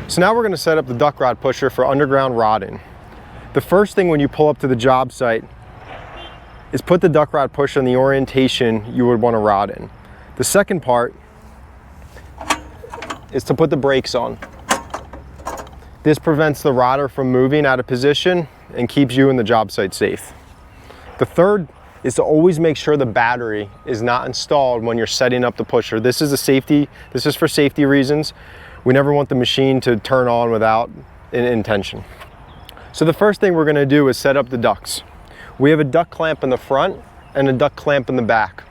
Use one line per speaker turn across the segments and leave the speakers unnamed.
So now we're going to set up the duct rod pusher for underground rodding. The first thing when you pull up to the job site is put the duct rod pusher in the orientation you would want to rod in. The second part is to put the brakes on. This prevents the rodder from moving out of position and keeps you and the job site safe. The third is to always make sure the battery is not installed when you're setting up the pusher. This is for safety reasons. We never want the machine to turn on without an intention. So the first thing we're going to do is set up the ducts. We have a duct clamp in the front and a duct clamp in the back.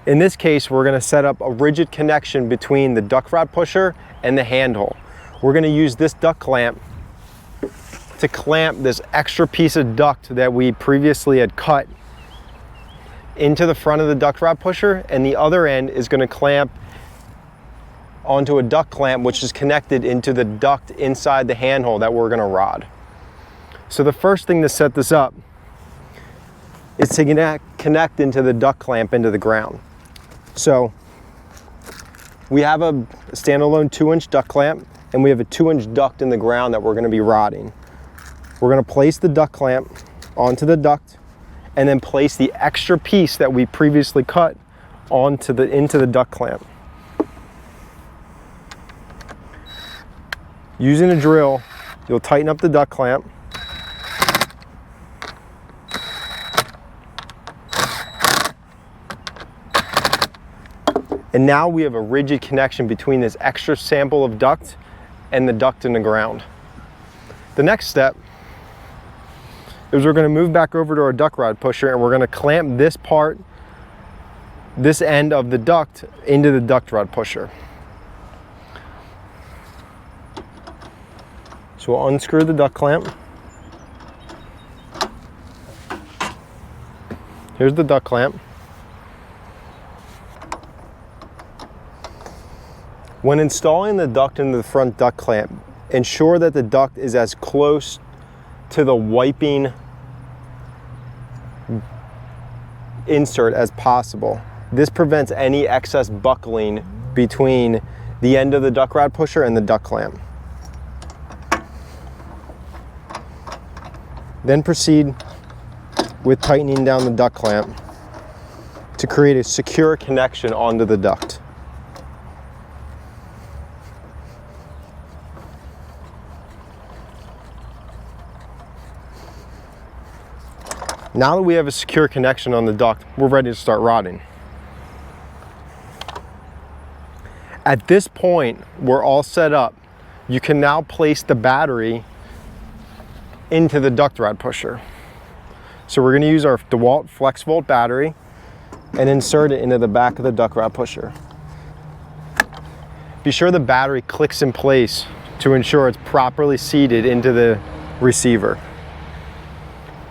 In this case, we're going to set up a rigid connection between the duct rod pusher and the handle. We're going to use this duct clamp to clamp this extra piece of duct that we previously had cut into the front of the duct rod pusher, and the other end is going to clamp onto a duct clamp which is connected into the duct inside the handle that we're going to rod. So the first thing to set this up is to connect into the duct clamp into the ground. So we have a standalone 2-inch duct clamp and we have a 2-inch duct in the ground that we're going to be rodding. We're going to place the duct clamp onto the duct and then place the extra piece that we previously cut into the duct clamp. Using a drill, you'll tighten up the duct clamp. And now we have a rigid connection between this extra sample of duct and the duct in the ground. The next step is we're going to move back over to our duct rod pusher and we're going to clamp this end of the duct into the duct rod pusher. So we'll unscrew the duct clamp. Here's the duct clamp. When installing the duct into the front duct clamp, ensure that the duct is as close to the wiping insert as possible. This prevents any excess buckling between the end of the duct rod pusher and the duct clamp. Then proceed with tightening down the duct clamp to create a secure connection onto the duct. Now that we have a secure connection on the duct, we're ready to start rodding. At this point, we're all set up. You can now place the battery into the duct rod pusher. So we're going to use our DeWalt FlexVolt battery and insert it into the back of the duct rod pusher. Be sure the battery clicks in place to ensure it's properly seated into the receiver.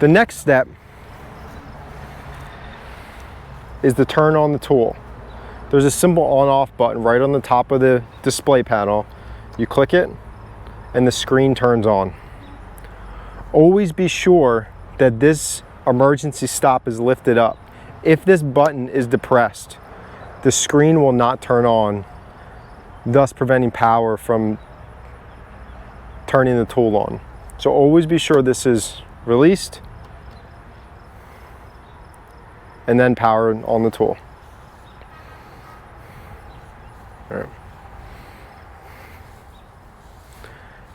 The next step is to turn on the tool. There's a simple on-off button right on the top of the display panel. You click it and the screen turns on. Always be sure that this emergency stop is lifted up. If this button is depressed, the screen will not turn on, thus preventing power from turning the tool on. So always be sure this is released and then power on the tool. All right.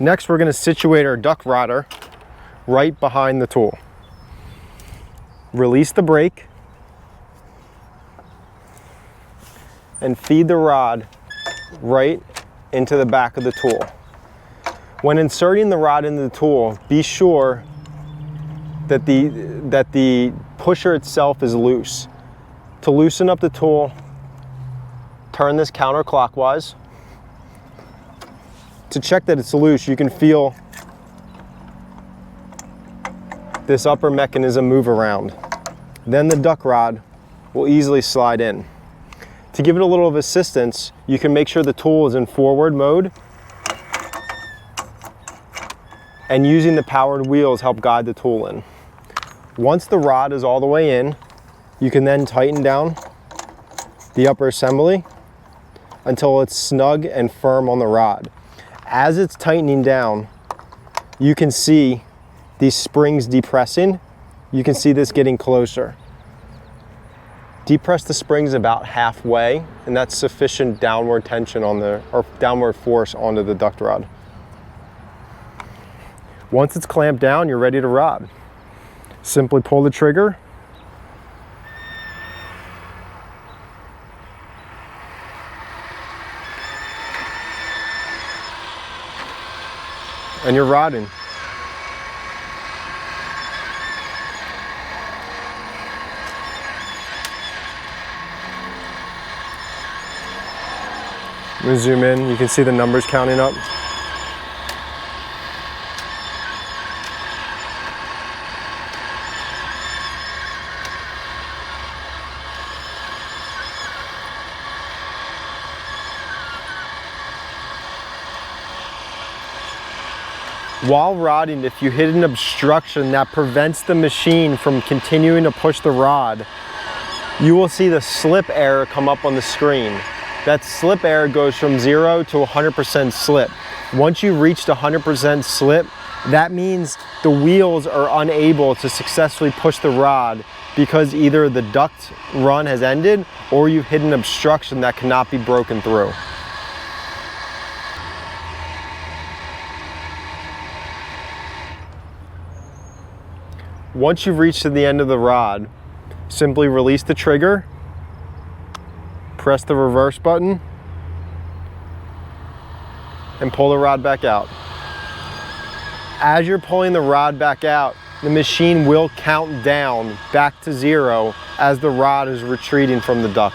Next, we're going to situate our duct rodder right behind the tool. Release the brake and feed the rod right into the back of the tool. When inserting the rod into the tool, be sure that the pusher itself is loose. To loosen up the tool, turn this counterclockwise. To check that it's loose, you can feel this upper mechanism move around. Then the duct rod will easily slide in. To give it a little of assistance, you can make sure the tool is in forward mode, and using the powered wheels help guide the tool in. Once the rod is all the way in, you can then tighten down the upper assembly until it's snug and firm on the rod. As it's tightening down, you can see these springs depressing. You can see this getting closer. Depress the springs about halfway, and that's sufficient downward tension on the, or downward force onto the duct rod. Once it's clamped down, you're ready to rod. Simply pull the trigger. And you're rodding. I'm gonna zoom in, you can see the numbers counting up. While rodding, if you hit an obstruction that prevents the machine from continuing to push the rod, you will see the slip error come up on the screen. That slip error goes from 0 to 100% slip. Once you reach the 100% slip, that means the wheels are unable to successfully push the rod because either the duct run has ended or you've hit an obstruction that cannot be broken through. Once you've reached to the end of the rod, simply release the trigger, press the reverse button, and pull the rod back out. As you're pulling the rod back out, the machine will count down back to 0 as the rod is retreating from the duct.